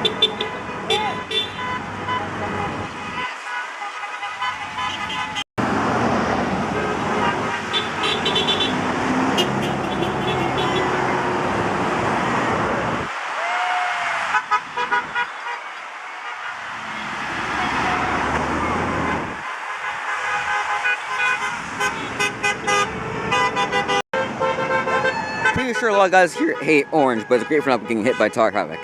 Pretty sure a lot of guys here hate orange, but it's great for not getting hit by car traffic.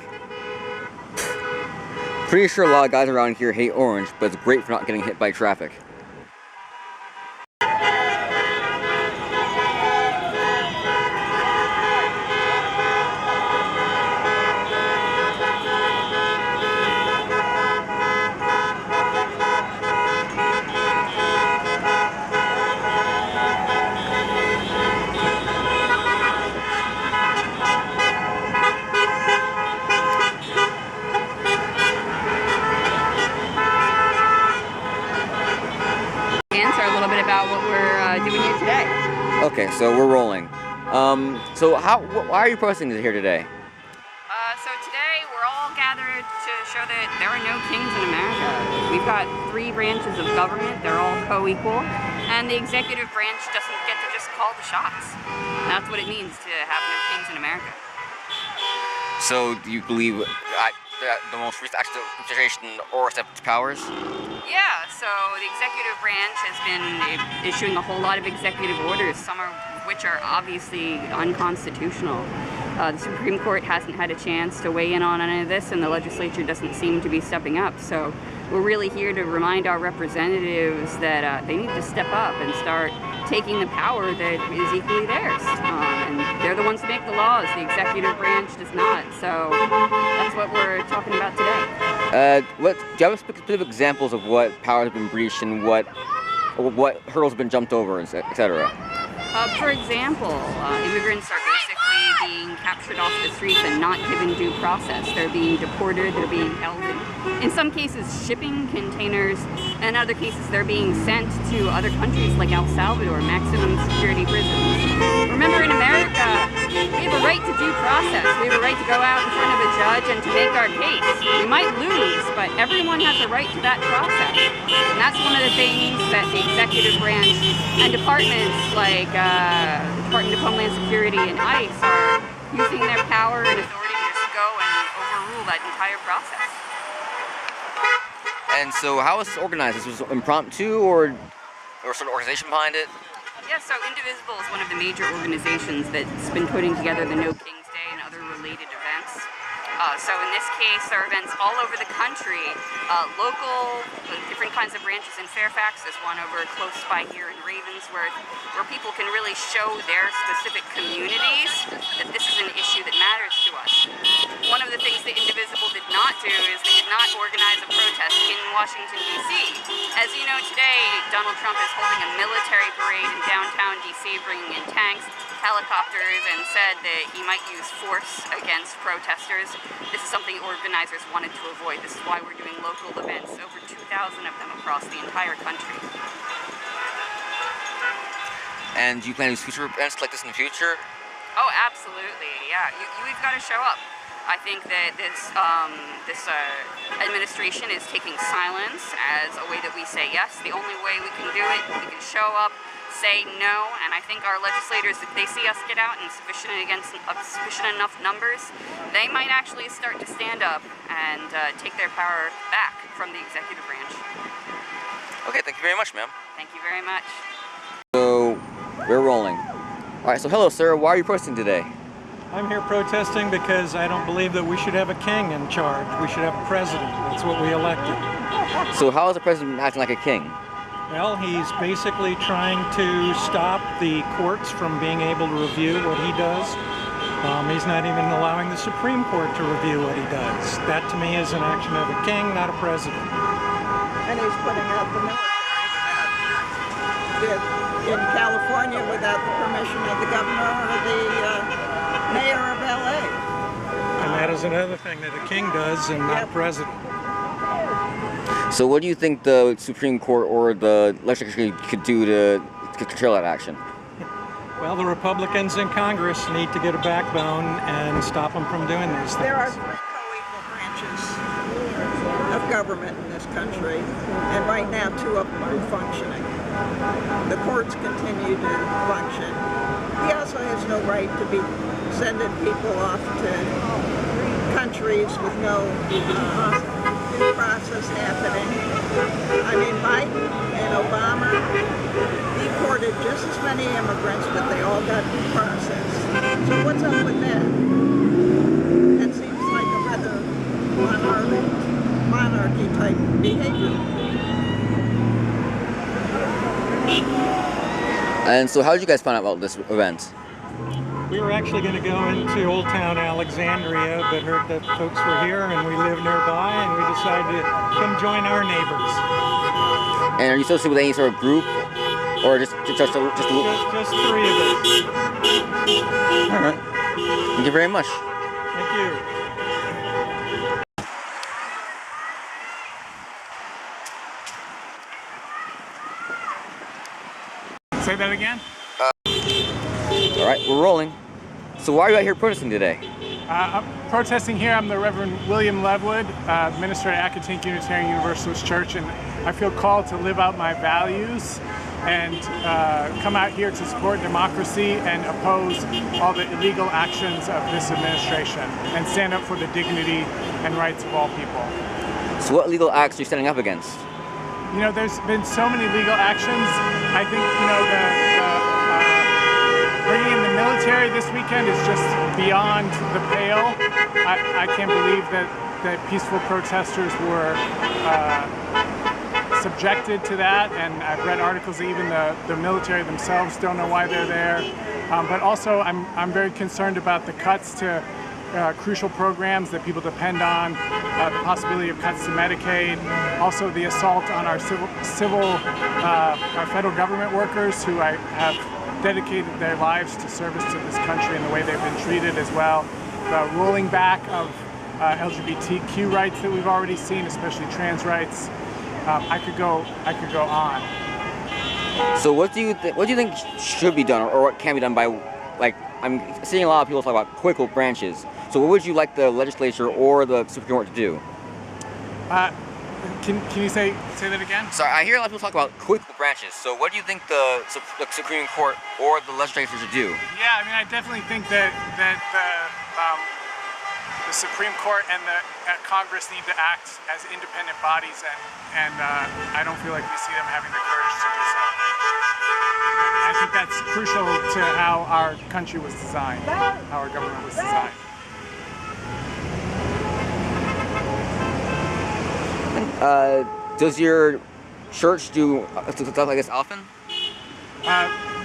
Pretty sure a lot of guys around here hate orange, but it's great for not getting hit by traffic. Answer a little bit about what we're doing here today. Okay, so we're rolling. So why are you protesting here today? So today we're all gathered to show that there are no kings in America. We've got 3 branches of government, they're all co-equal, and the executive branch doesn't get to just call the shots. That's what it means to have no kings in America. So do you believe the most recent act of administration or accept powers? Yeah, so the executive branch has been issuing a whole lot of executive orders, some of which are obviously unconstitutional. The Supreme Court hasn't had a chance to weigh in on any of this, and the legislature doesn't seem to be stepping up. So we're really here to remind our representatives that they need to step up and start taking the power that is equally theirs. And they're the ones who make the laws. The executive branch does not. So that's what we're talking about today. Do you have specific examples of what powers have been breached and what hurdles have been jumped over, etc.? For example, immigrants are basically being captured off the streets and not given due process. They're being deported, they're being held in some cases, shipping containers, and in other cases, they're being sent to other countries like El Salvador, maximum security prisons. Remember, in America, we have a right to due process. We have a right to go out in front of a judge and to make our case. We might lose, but everyone has a right to that process. And that's one of the things that the executive branch and departments like Department of Homeland Security and ICE are using their power and authority to just go and overrule that entire process. And so how is this organized? Is this impromptu or sort of organization behind it? Yeah, so Indivisible is one of the major organizations that's been putting together the No Kings Day and other related events. So in this case, there are events all over the country, local, different kinds of branches. In Fairfax, there's one over close by here in Ravensworth, where people can really show their specific communities that this is an issue that matters to us. One of the things that Indivisible did not do is they did not organize a protest in Washington, D.C. As you know, today, Donald Trump is holding a military parade in downtown D.C., bringing in tanks, helicopters, and said that he might use force against protesters. This is something organizers wanted to avoid. This is why we're doing local events, over 2,000 of them across the entire country. And do you plan to use future events like this in the future? Oh, absolutely, yeah. We've got to show up. I think that this administration is taking silence as a way that we say yes. The only way we can do it, we can show up, say no, and I think our legislators, if they see us get out in sufficient enough numbers, they might actually start to stand up and take their power back from the executive branch. Okay, thank you very much, ma'am. Thank you very much. So, we're rolling. Alright, so hello, sir. Why are you protesting today? I'm here protesting because I don't believe that we should have a king in charge. We should have a president. That's what we elected. So how is the president acting like a king? Well, he's basically trying to stop the courts from being able to review what he does. He's not even allowing the Supreme Court to review what he does. That to me is an action of a king, not a president. And he's putting out the military in California without the permission of the governor or the mayor of LA. And that is another thing that a king does and not a president. So what do you think the Supreme Court or the legislature could do to curtail that action? Well, the Republicans in Congress need to get a backbone and stop them from doing these things. There are 3 co-equal branches. government in this country, and right now 2 of them are functioning. The courts continue to function. He also has no right to be sending people off to countries with no due process happening. I mean, Biden and Obama deported just as many immigrants, but they all got due process. So what's up with that? That seems like a rather monarchy type behavior. And so how did you guys find out about this event? We were actually going to go into Old Town Alexandria, but heard that folks were here and we live nearby, and we decided to come join our neighbors. And are you associated with any sort of group, or just 3 Just 3 of us. All right. Thank you very much. Thank you. Say that again? All right, we're rolling. So why are you out here protesting today? I'm protesting here. I'm the Reverend William Levewood, minister at Acatink Unitarian Universalist Church, and I feel called to live out my values and come out here to support democracy and oppose all the illegal actions of this administration and stand up for the dignity and rights of all people. So what legal acts are you standing up against? You know, there's been so many legal actions. I think, you know, bringing in the military this weekend is just beyond the pale. I can't believe that peaceful protesters were subjected to that, and I've read articles that even the military themselves don't know why they're there. But also, I'm very concerned about the cuts to crucial programs that people depend on, the possibility of cuts to Medicaid, also the assault on our our federal government workers who have dedicated their lives to service to this country and the way they've been treated as well. The rolling back of LGBTQ rights that we've already seen, especially trans rights. I could go on. So what do you think should be done, or what can be done by, like, I'm seeing a lot of people talk about political branches. So what would you like the legislature or the Supreme Court to do? Can you say that again? Sorry, I hear a lot of people talk about political branches. So what do you think the Supreme Court or the legislature should do? Yeah, I mean, I definitely think that the Supreme Court and the Congress need to act as independent bodies, and I don't feel like we see them having the courage to do so. I think that's crucial to how our country was designed, how our government was designed. Does your church do stuff like this often?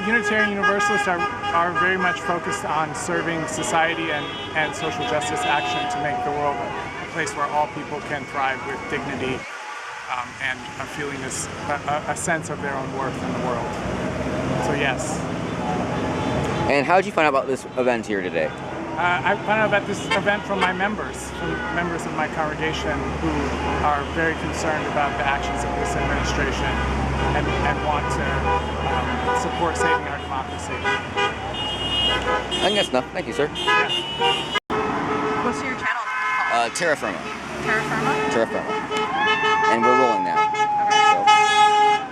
Unitarian Universalists are very much focused on serving society and social justice action to make the world a place where all people can thrive with dignity and feeling a sense of their own worth in the world. So yes. And how did you find out about this event here today? I found out about this event from members of my congregation who are very concerned about the actions of this administration and want to support saving our democracy. I think that's enough. Thank you, sir. Yeah. What's your channel? Terra Firma. Terra Firma? Terra Firma. And we're rolling now. Okay.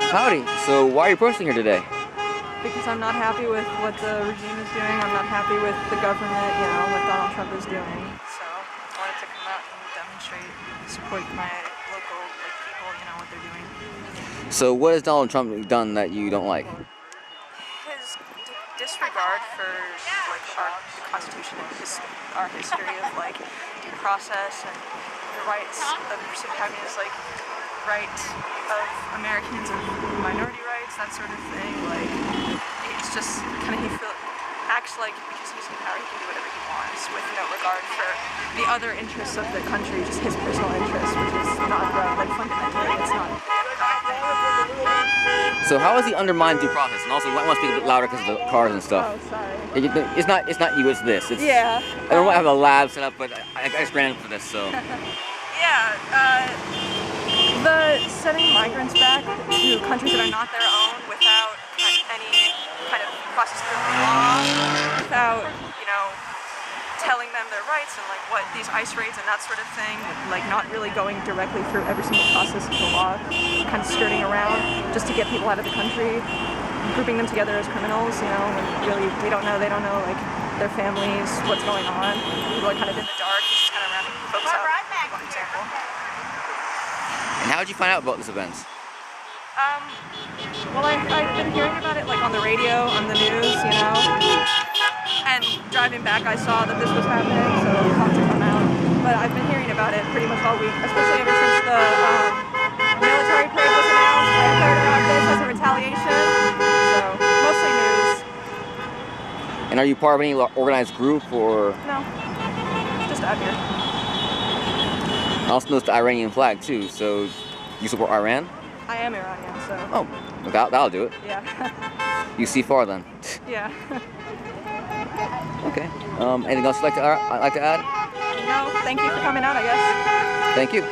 So, howdy. So why are you protesting here today? Because I'm not happy with what the regime is doing. I'm not happy with the government, you know, what Donald Trump is doing. So I wanted to come out and demonstrate, support my local people, you know, what they're doing. So what has Donald Trump done that you don't like? His disregard for the Constitution and our history of due process and the rights of having his right of Americans and minority rights, that sort of thing. It's just kind of acts like because he's in power he can do whatever he wants with no regard for the other interests of the country, just his personal interests, which is not right. Fundamentally, it's not. So how has he undermined due process? And also, I want to speak a bit louder because of the cars and stuff. Oh, sorry. It's not you. It's this. Yeah. I don't have a lab set up, but I just ran into this. So. Yeah. The sending migrants back to countries that are not their own without any kind of process through the law, without, telling them their rights and like what these ICE raids and that sort of thing, like not really going directly through every single process of the law, kind of skirting around just to get people out of the country, grouping them together as criminals, you know, when really they don't know like their families, what's going on. People are kind of in the dark, just kind of rounding folks up, for example. And how did you find out about this event? Well, I've been hearing about it like on the radio, on the news, you know, and driving back I saw that this was happening, so I thought to come out. But I've been hearing about it pretty much all week, especially ever since the military parade was announced. I heard about this as a retaliation, so mostly news. And are you part of any organized group or? No, just out here. I also noticed the Iranian flag too, so you support Iran? I am Iranian, so. Oh, that'll do it. Yeah. You see far then. Yeah. Okay. Anything else you'd like to add? No, thank you for coming out, I guess. Thank you.